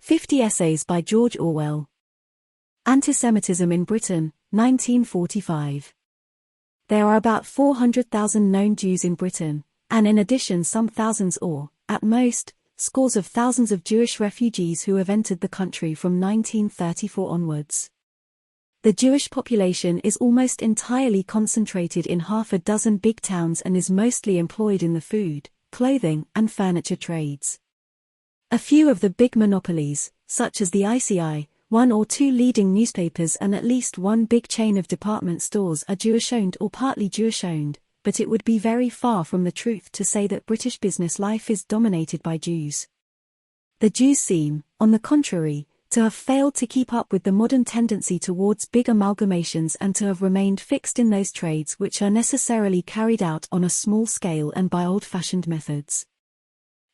50 Essays by George Orwell. Antisemitism in Britain, 1945. There are about 400,000 known Jews in Britain, and in addition some thousands or, at most, scores of thousands of Jewish refugees who have entered the country from 1934 onwards. The Jewish population is almost entirely concentrated in half a dozen big towns and is mostly employed in the food, clothing, and furniture trades. A few of the big monopolies, such as the ICI, one or two leading newspapers and at least one big chain of department stores are Jewish-owned or partly Jewish-owned, but it would be very far from the truth to say that British business life is dominated by Jews. The Jews seem, on the contrary, to have failed to keep up with the modern tendency towards big amalgamations and to have remained fixed in those trades which are necessarily carried out on a small scale and by old-fashioned methods.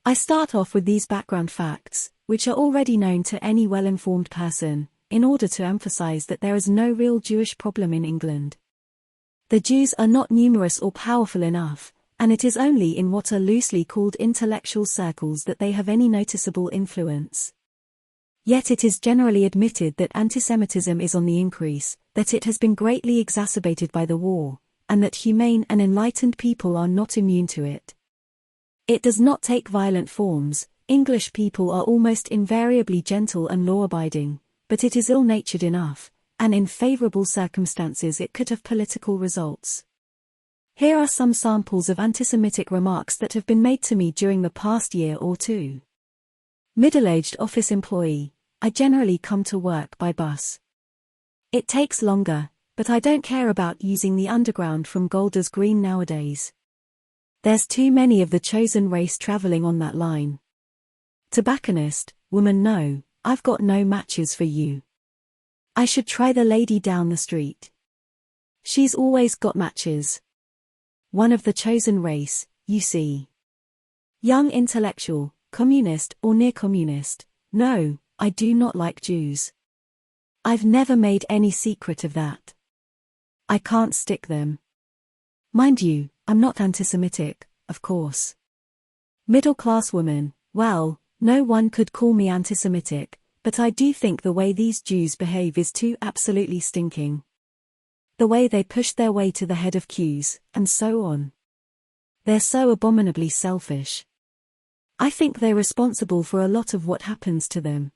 I start off with these background facts, which are already known to any well-informed person, in order to emphasize that there is no real Jewish problem in England. The Jews are not numerous or powerful enough, and it is only in what are loosely called intellectual circles that they have any noticeable influence. Yet it is generally admitted that antisemitism is on the increase, that it has been greatly exacerbated by the war, and that humane and enlightened people are not immune to it. It does not take violent forms. English people are almost invariably gentle and law-abiding, but it is ill-natured enough, and in favorable circumstances it could have political results. Here are some samples of anti-Semitic remarks that have been made to me during the past year or two. Middle-aged office employee: I generally come to work by bus. It takes longer, but I don't care about using the underground from Golders Green nowadays. There's too many of the chosen race traveling on that line. Tobacconist: woman, no, I've got no matches for you. I should try the lady down the street. She's always got matches. One of the chosen race, you see. Young intellectual: communist or near communist, no, I do not like Jews. I've never made any secret of that. I can't stick them. Mind you, I'm not anti-Semitic, of course. Middle-class woman: well, no one could call me anti-Semitic, but I do think the way these Jews behave is too absolutely stinking. The way they push their way to the head of queues, and so on. They're so abominably selfish. I think they're responsible for a lot of what happens to them.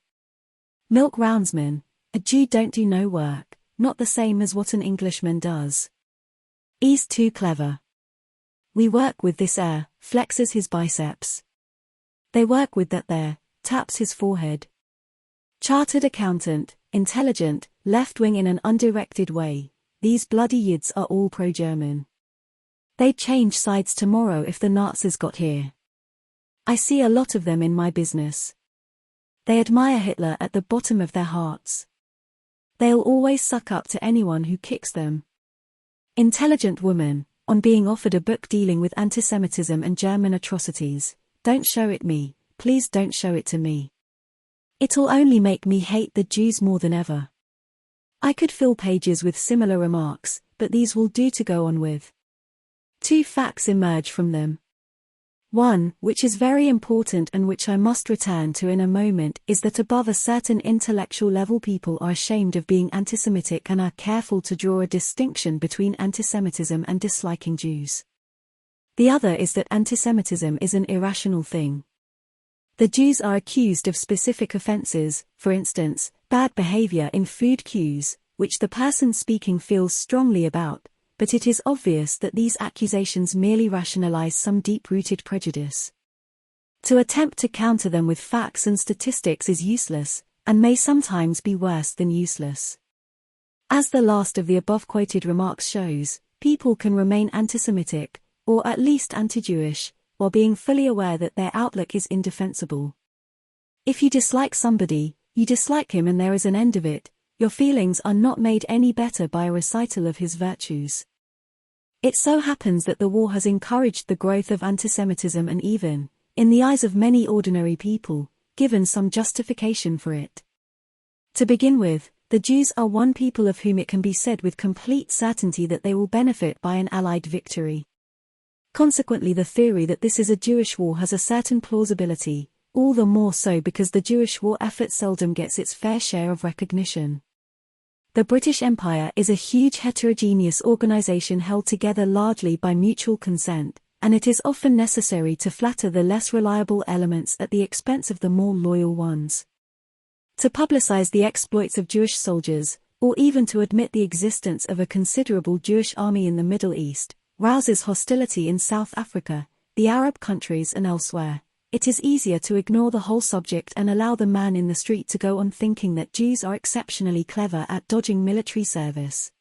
Milk roundsman: a Jew don't do no work, not the same as what an Englishman does. He's too clever. We work with this flexes his biceps. They work with that there, taps his forehead. Chartered accountant: intelligent, left-wing in an undirected way, these bloody yids are all pro-German. They'd change sides tomorrow if the Nazis got here. I see a lot of them in my business. They admire Hitler at the bottom of their hearts. They'll always suck up to anyone who kicks them. Intelligent woman: on being offered a book dealing with antisemitism and German atrocities, don't show it me, please don't show it to me. It'll only make me hate the Jews more than ever. I could fill pages with similar remarks, but these will do to go on with. Two facts emerge from them. One, which is very important and which I must return to in a moment, is that above a certain intellectual level people are ashamed of being anti-Semitic and are careful to draw a distinction between antisemitism and disliking Jews. The other is that antisemitism is an irrational thing. The Jews are accused of specific offenses, for instance, bad behavior in food queues, which the person speaking feels strongly about, but it is obvious that these accusations merely rationalize some deep-rooted prejudice. To attempt to counter them with facts and statistics is useless, and may sometimes be worse than useless. As the last of the above-quoted remarks shows, people can remain anti-Semitic, or at least anti-Jewish, while being fully aware that their outlook is indefensible. If you dislike somebody, you dislike him and there is an end of it. Your feelings are not made any better by a recital of his virtues. It so happens that the war has encouraged the growth of antisemitism and even, in the eyes of many ordinary people, given some justification for it. To begin with, the Jews are one people of whom it can be said with complete certainty that they will benefit by an Allied victory. Consequently, the theory that this is a Jewish war has a certain plausibility, all the more so because the Jewish war effort seldom gets its fair share of recognition. The British Empire is a huge heterogeneous organization held together largely by mutual consent, and it is often necessary to flatter the less reliable elements at the expense of the more loyal ones. To publicize the exploits of Jewish soldiers, or even to admit the existence of a considerable Jewish army in the Middle East, rouses hostility in South Africa, the Arab countries and elsewhere. It is easier to ignore the whole subject and allow the man in the street to go on thinking that Jews are exceptionally clever at dodging military service.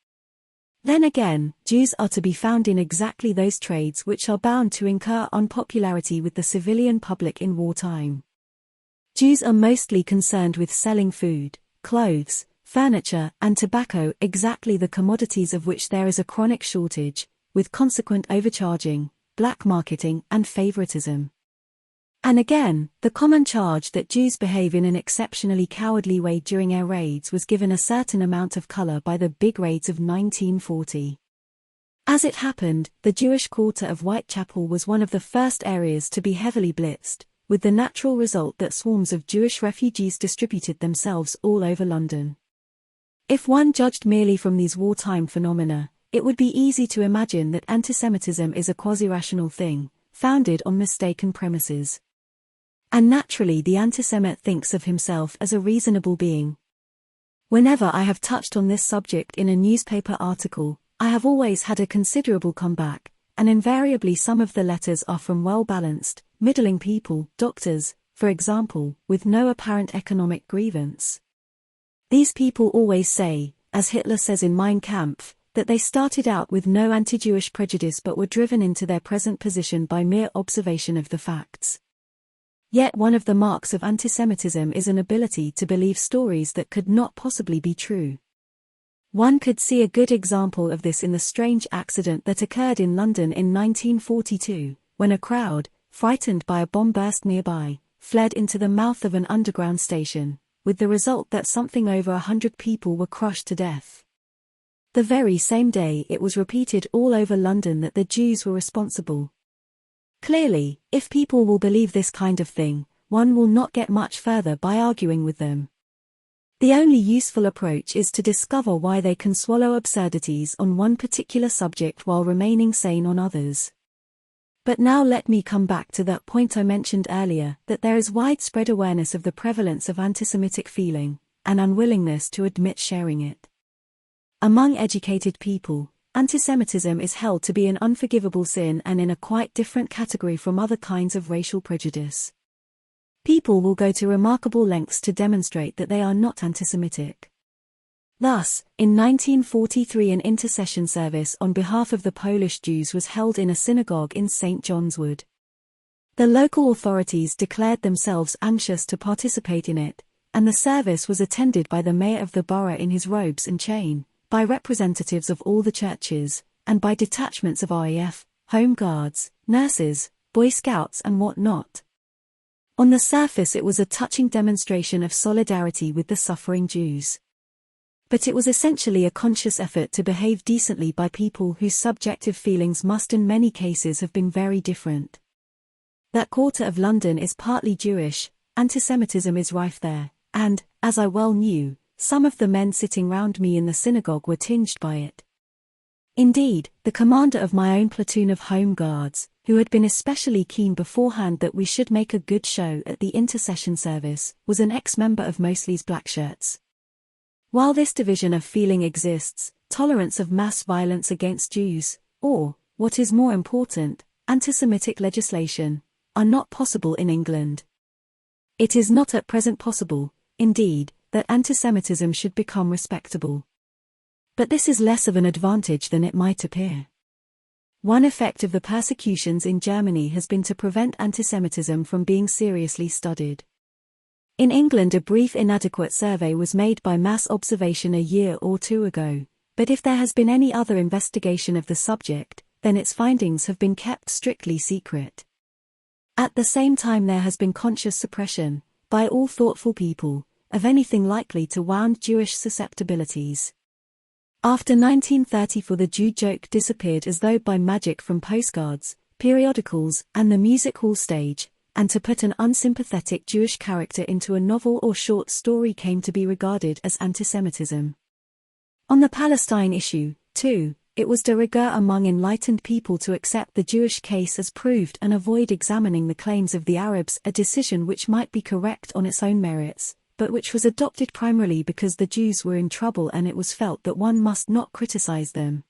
Then again, Jews are to be found in exactly those trades which are bound to incur unpopularity with the civilian public in wartime. Jews are mostly concerned with selling food, clothes, furniture, and tobacco, exactly the commodities of which there is a chronic shortage, with consequent overcharging, black marketing, and favoritism. And again, the common charge that Jews behave in an exceptionally cowardly way during air raids was given a certain amount of color by the big raids of 1940. As it happened, the Jewish quarter of Whitechapel was one of the first areas to be heavily blitzed, with the natural result that swarms of Jewish refugees distributed themselves all over London. If one judged merely from these wartime phenomena, it would be easy to imagine that antisemitism is a quasi-rational thing, founded on mistaken premises. And naturally the antisemit thinks of himself as a reasonable being. Whenever I have touched on this subject in a newspaper article, I have always had a considerable comeback, and invariably some of the letters are from well-balanced, middling people, doctors, for example, with no apparent economic grievance. These people always say, as Hitler says in Mein Kampf, that they started out with no anti-Jewish prejudice but were driven into their present position by mere observation of the facts. Yet one of the marks of antisemitism is an ability to believe stories that could not possibly be true. One could see a good example of this in the strange accident that occurred in London in 1942, when a crowd, frightened by a bomb burst nearby, fled into the mouth of an underground station, with the result that something over 100 people were crushed to death. The very same day it was repeated all over London that the Jews were responsible. Clearly, if people will believe this kind of thing, one will not get much further by arguing with them. The only useful approach is to discover why they can swallow absurdities on one particular subject while remaining sane on others. But now let me come back to that point I mentioned earlier, that there is widespread awareness of the prevalence of antisemitic feeling, and unwillingness to admit sharing it. Among educated people, antisemitism is held to be an unforgivable sin and in a quite different category from other kinds of racial prejudice. People will go to remarkable lengths to demonstrate that they are not antisemitic. Thus, in 1943 an intercession service on behalf of the Polish Jews was held in a synagogue in St. John's Wood. The local authorities declared themselves anxious to participate in it, and the service was attended by the mayor of the borough in his robes and chain, by representatives of all the churches, and by detachments of RAF, Home Guards, nurses, Boy Scouts and what not. On the surface it was a touching demonstration of solidarity with the suffering Jews. But it was essentially a conscious effort to behave decently by people whose subjective feelings must in many cases have been very different. That quarter of London is partly Jewish, antisemitism is rife there, and, as I well knew, some of the men sitting round me in the synagogue were tinged by it. Indeed, the commander of my own platoon of Home Guards, who had been especially keen beforehand that we should make a good show at the intercession service, was an ex-member of Mosley's Blackshirts. While this division of feeling exists, tolerance of mass violence against Jews, or, what is more important, anti-Semitic legislation, are not possible in England. It is not at present possible, indeed, that antisemitism should become respectable. But this is less of an advantage than it might appear. One effect of the persecutions in Germany has been to prevent antisemitism from being seriously studied. In England a brief inadequate survey was made by mass observation a year or two ago, but if there has been any other investigation of the subject, then its findings have been kept strictly secret. At the same time there has been conscious suppression, by all thoughtful people, of anything likely to wound Jewish susceptibilities. After 1934 the Jew joke disappeared as though by magic from postcards, periodicals, and the music hall stage, and to put an unsympathetic Jewish character into a novel or short story came to be regarded as antisemitism. On the Palestine issue, too, it was de rigueur among enlightened people to accept the Jewish case as proved and avoid examining the claims of the Arabs, a decision which might be correct on its own merits, but which was adopted primarily because the Jews were in trouble and it was felt that one must not criticize them.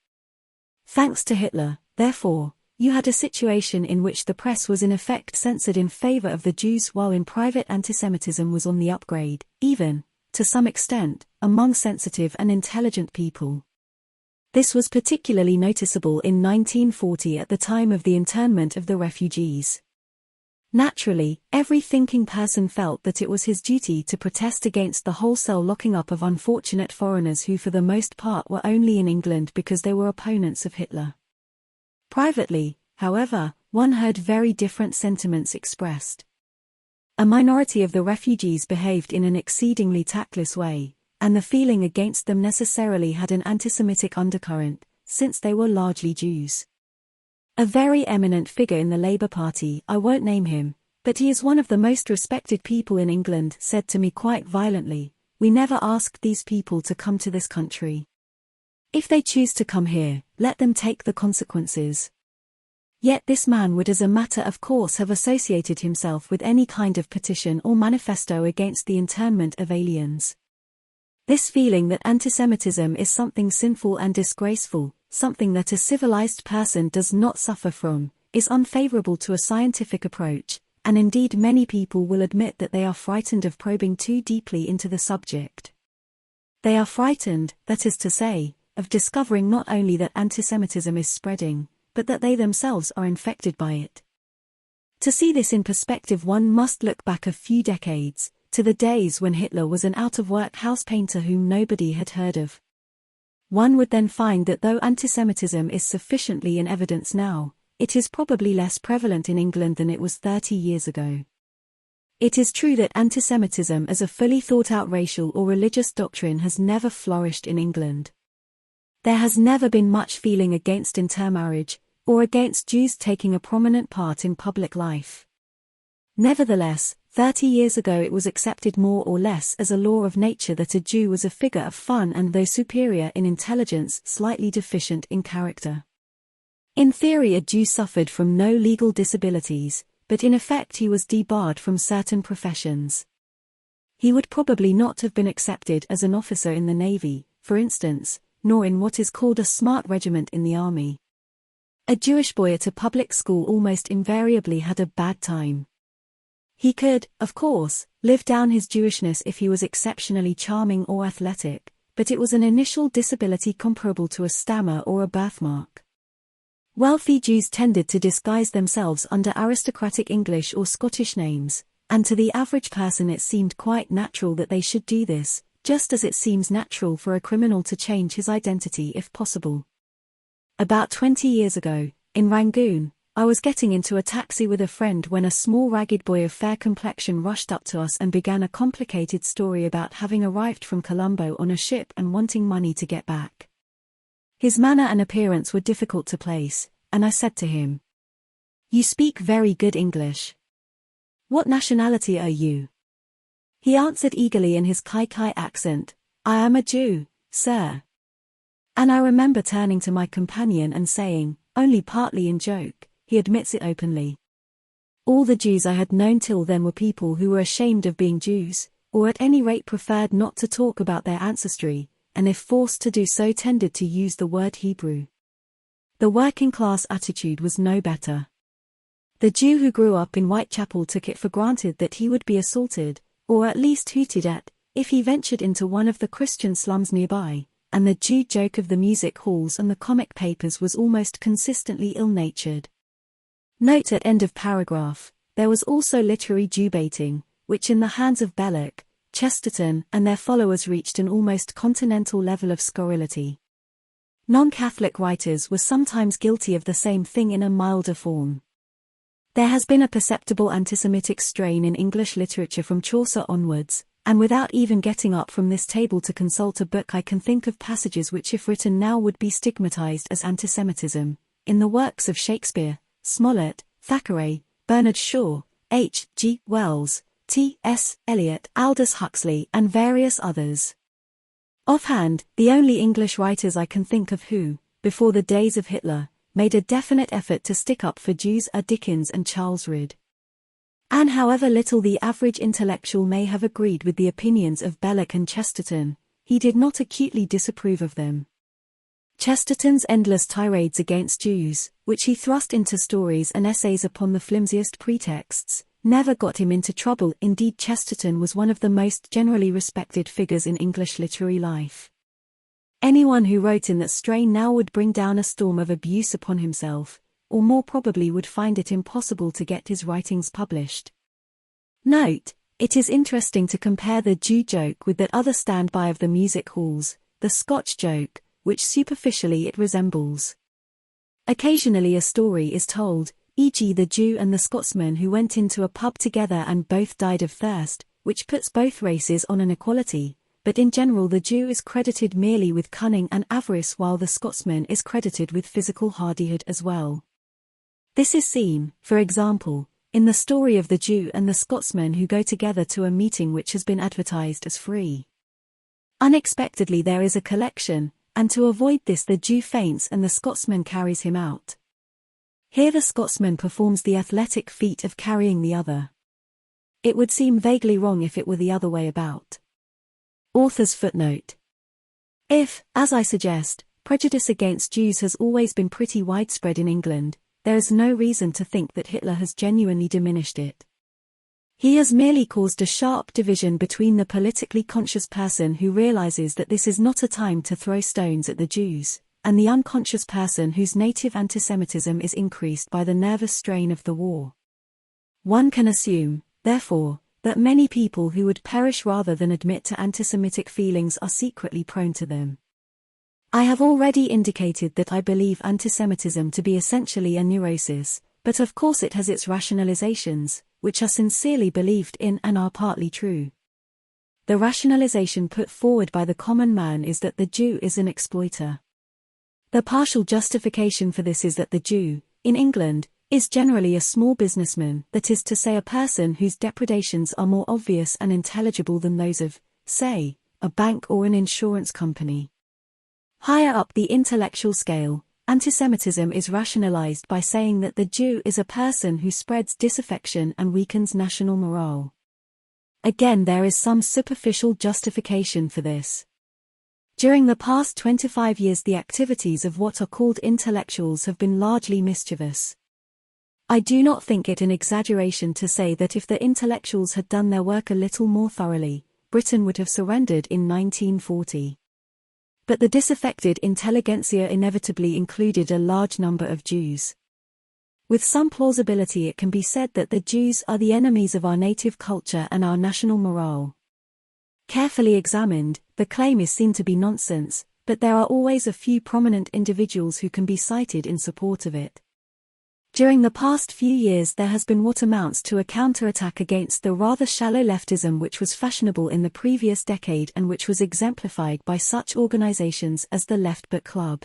Thanks to Hitler, therefore, you had a situation in which the press was in effect censored in favor of the Jews while in private antisemitism was on the upgrade, even, to some extent, among sensitive and intelligent people. This was particularly noticeable in 1940 at the time of the internment of the refugees. Naturally, every thinking person felt that it was his duty to protest against the wholesale locking up of unfortunate foreigners who for the most part were only in England because they were opponents of Hitler. Privately, however, one heard very different sentiments expressed. A minority of the refugees behaved in an exceedingly tactless way, and the feeling against them necessarily had an anti-Semitic undercurrent, since they were largely Jews. A very eminent figure in the Labour Party, I won't name him, but he is one of the most respected people in England, said to me quite violently, "We never asked these people to come to this country. If they choose to come here, let them take the consequences." Yet this man would as a matter of course have associated himself with any kind of petition or manifesto against the internment of aliens. This feeling that antisemitism is something sinful and disgraceful, something that a civilized person does not suffer from, is unfavorable to a scientific approach, and indeed many people will admit that they are frightened of probing too deeply into the subject. They are frightened, that is to say, of discovering not only that antisemitism is spreading, but that they themselves are infected by it. To see this in perspective, one must look back a few decades, to the days when Hitler was an out-of-work house painter whom nobody had heard of. One would then find that though antisemitism is sufficiently in evidence now, it is probably less prevalent in England than it was 30 years ago. It is true that antisemitism as a fully thought-out racial or religious doctrine has never flourished in England. There has never been much feeling against intermarriage, or against Jews taking a prominent part in public life. Nevertheless, 30 years ago it was accepted more or less as a law of nature that a Jew was a figure of fun and though superior in intelligence, slightly deficient in character. In theory a Jew suffered from no legal disabilities, but in effect he was debarred from certain professions. He would probably not have been accepted as an officer in the Navy, for instance, nor in what is called a smart regiment in the army. A Jewish boy at a public school almost invariably had a bad time. He could, of course, live down his Jewishness if he was exceptionally charming or athletic, but it was an initial disability comparable to a stammer or a birthmark. Wealthy Jews tended to disguise themselves under aristocratic English or Scottish names, and to the average person it seemed quite natural that they should do this, just as it seems natural for a criminal to change his identity if possible. About 20 years ago, in Rangoon, I was getting into a taxi with a friend when a small ragged boy of fair complexion rushed up to us and began a complicated story about having arrived from Colombo on a ship and wanting money to get back. His manner and appearance were difficult to place, and I said to him, "You speak very good English. What nationality are you?" He answered eagerly in his Kai accent, "I am a Jew, sir." And I remember turning to my companion and saying, only partly in joke, "He admits it openly." All the Jews I had known till then were people who were ashamed of being Jews, or at any rate preferred not to talk about their ancestry, and if forced to do so tended to use the word Hebrew. The working class attitude was no better. The Jew who grew up in Whitechapel took it for granted that he would be assaulted, or at least hooted at, if he ventured into one of the Christian slums nearby, and the Jew joke of the music halls and the comic papers was almost consistently ill-natured. Note at end of paragraph, there was also literary Jew-baiting, which in the hands of Belloc, Chesterton and their followers reached an almost continental level of scurrility. Non-Catholic writers were sometimes guilty of the same thing in a milder form. There has been a perceptible anti-Semitic strain in English literature from Chaucer onwards, and without even getting up from this table to consult a book I can think of passages which if written now would be stigmatized as antisemitism, in the works of Shakespeare, Smollett, Thackeray, Bernard Shaw, H. G. Wells, T. S. Eliot, Aldous Huxley, and various others. Offhand, the only English writers I can think of who, before the days of Hitler, made a definite effort to stick up for Jews are Dickens and Charles Reade. And however little the average intellectual may have agreed with the opinions of Belloc and Chesterton, he did not acutely disapprove of them. Chesterton's endless tirades against Jews, which he thrust into stories and essays upon the flimsiest pretexts, never got him into trouble. Indeed, Chesterton was one of the most generally respected figures in English literary life. Anyone who wrote in that strain now would bring down a storm of abuse upon himself, or more probably would find it impossible to get his writings published. Note, it is interesting to compare the Jew joke with that other standby of the music halls, the Scotch joke, which superficially it resembles. Occasionally a story is told, e.g. the Jew and the Scotsman who went into a pub together and both died of thirst, which puts both races on an equality, but in general the Jew is credited merely with cunning and avarice while the Scotsman is credited with physical hardihood as well. This is seen, for example, in the story of the Jew and the Scotsman who go together to a meeting which has been advertised as free. Unexpectedly there is a collection, and to avoid this the Jew faints and the Scotsman carries him out. Here the Scotsman performs the athletic feat of carrying the other. It would seem vaguely wrong if it were the other way about. Author's footnote. If, as I suggest, prejudice against Jews has always been pretty widespread in England, there is no reason to think that Hitler has genuinely diminished it. He has merely caused a sharp division between the politically conscious person who realizes that this is not a time to throw stones at the Jews, and the unconscious person whose native antisemitism is increased by the nervous strain of the war. One can assume, therefore, that many people who would perish rather than admit to antisemitic feelings are secretly prone to them. I have already indicated that I believe antisemitism to be essentially a neurosis, but of course it has its rationalizations, which are sincerely believed in and are partly true. The rationalization put forward by the common man is that the Jew is an exploiter. The partial justification for this is that the Jew, in England, is generally a small businessman, that is to say a person whose depredations are more obvious and intelligible than those of, say, a bank or an insurance company. Higher up the intellectual scale, antisemitism is rationalized by saying that the Jew is a person who spreads disaffection and weakens national morale. Again, there is some superficial justification for this. During the past 25 years the activities of what are called intellectuals have been largely mischievous. I do not think it an exaggeration to say that if the intellectuals had done their work a little more thoroughly, Britain would have surrendered in 1940. But the disaffected intelligentsia inevitably included a large number of Jews. With some plausibility it can be said that the Jews are the enemies of our native culture and our national morale. Carefully examined, the claim is seen to be nonsense, but there are always a few prominent individuals who can be cited in support of it. During the past few years there has been what amounts to a counterattack against the rather shallow leftism which was fashionable in the previous decade and which was exemplified by such organizations as the Left Book Club.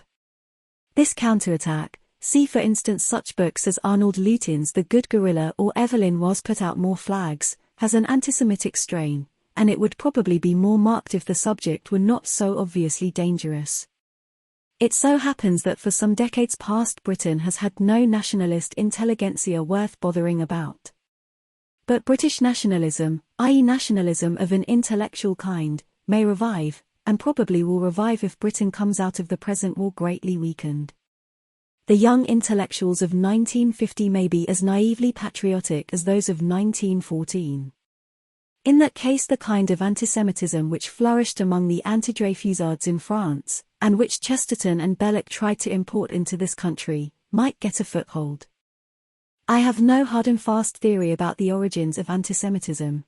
This counterattack, see for instance such books as Arnold Lutin's The Good Gorilla or Evelyn Waug's Put Out More Flags, has an antisemitic strain, and it would probably be more marked if the subject were not so obviously dangerous. It so happens that for some decades past Britain has had no nationalist intelligentsia worth bothering about. But British nationalism, i.e. nationalism of an intellectual kind, may revive, and probably will revive if Britain comes out of the present war greatly weakened. The young intellectuals of 1950 may be as naively patriotic as those of 1914. In that case the kind of antisemitism which flourished among the anti-Dreyfusards in France, and which Chesterton and Belloc tried to import into this country, might get a foothold. I have no hard and fast theory about the origins of antisemitism.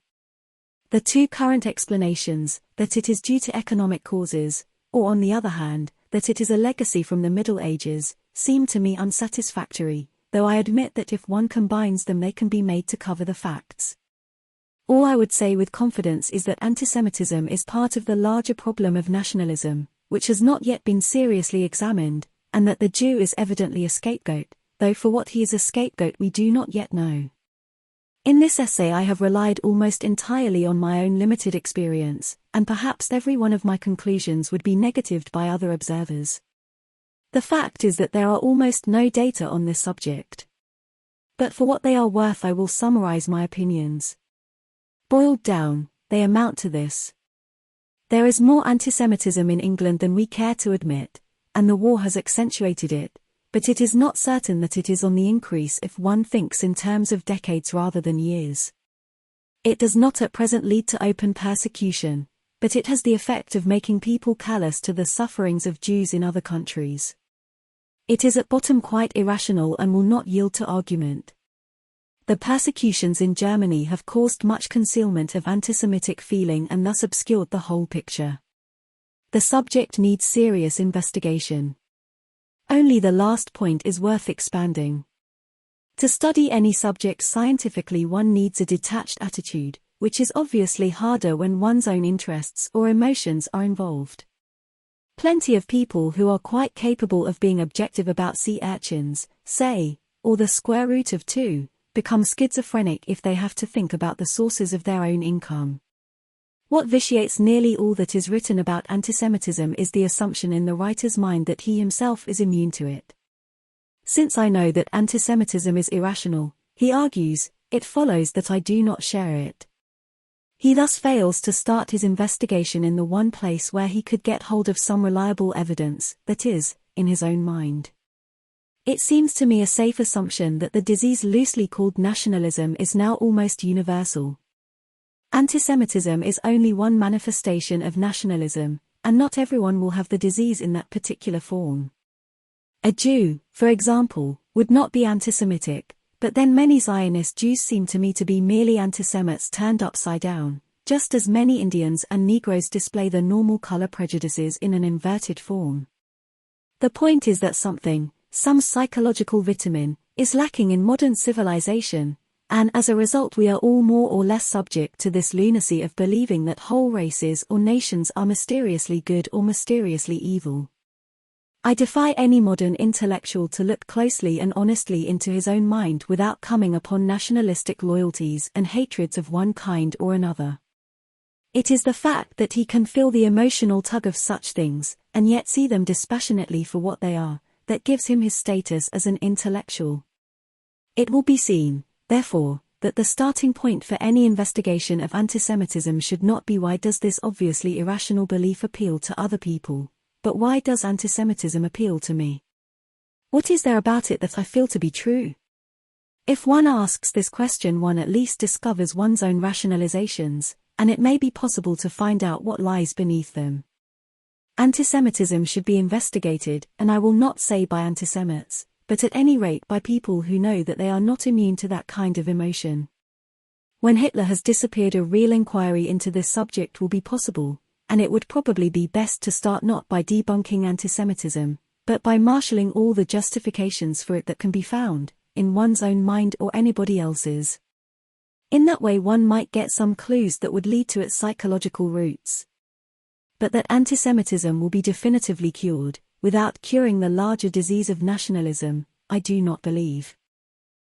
The two current explanations, that it is due to economic causes, or on the other hand, that it is a legacy from the Middle Ages, seem to me unsatisfactory, though I admit that if one combines them they can be made to cover the facts. All I would say with confidence is that antisemitism is part of the larger problem of nationalism, which has not yet been seriously examined, and that the Jew is evidently a scapegoat, though for what he is a scapegoat we do not yet know. In this essay I have relied almost entirely on my own limited experience, and perhaps every one of my conclusions would be negatived by other observers. The fact is that there are almost no data on this subject. But for what they are worth I will summarize my opinions. Boiled down, they amount to this. There is more antisemitism in England than we care to admit, and the war has accentuated it, but it is not certain that it is on the increase if one thinks in terms of decades rather than years. It does not at present lead to open persecution, but it has the effect of making people callous to the sufferings of Jews in other countries. It is at bottom quite irrational and will not yield to argument. The persecutions in Germany have caused much concealment of anti-Semitic feeling and thus obscured the whole picture. The subject needs serious investigation. Only the last point is worth expanding. To study any subject scientifically one needs a detached attitude, which is obviously harder when one's own interests or emotions are involved. Plenty of people who are quite capable of being objective about sea urchins, say, or the square root of 2, become schizophrenic if they have to think about the sources of their own income. What vitiates nearly all that is written about antisemitism is the assumption in the writer's mind that he himself is immune to it. Since I know that antisemitism is irrational, he argues, it follows that I do not share it. He thus fails to start his investigation in the one place where he could get hold of some reliable evidence, that is, in his own mind. It seems to me a safe assumption that the disease loosely called nationalism is now almost universal. Antisemitism is only one manifestation of nationalism, and not everyone will have the disease in that particular form. A Jew, for example, would not be anti-Semitic, but then many Zionist Jews seem to me to be merely anti-Semites turned upside down, just as many Indians and Negroes display the normal color prejudices in an inverted form. The point is that something, some psychological vitamin, is lacking in modern civilization, and as a result we are all more or less subject to this lunacy of believing that whole races or nations are mysteriously good or mysteriously evil. I defy any modern intellectual to look closely and honestly into his own mind without coming upon nationalistic loyalties and hatreds of one kind or another. It is the fact that he can feel the emotional tug of such things, and yet see them dispassionately for what they are, that gives him his status as an intellectual. It will be seen, therefore, that the starting point for any investigation of antisemitism should not be why does this obviously irrational belief appeal to other people, but why does antisemitism appeal to me? What is there about it that I feel to be true? If one asks this question one at least discovers one's own rationalizations, and it may be possible to find out what lies beneath them. Antisemitism should be investigated, and I will not say by antisemites, but at any rate by people who know that they are not immune to that kind of emotion. When Hitler has disappeared, a real inquiry into this subject will be possible, and it would probably be best to start not by debunking antisemitism, but by marshalling all the justifications for it that can be found, in one's own mind or anybody else's. In that way one might get some clues that would lead to its psychological roots. But that antisemitism will be definitively cured, without curing the larger disease of nationalism, I do not believe.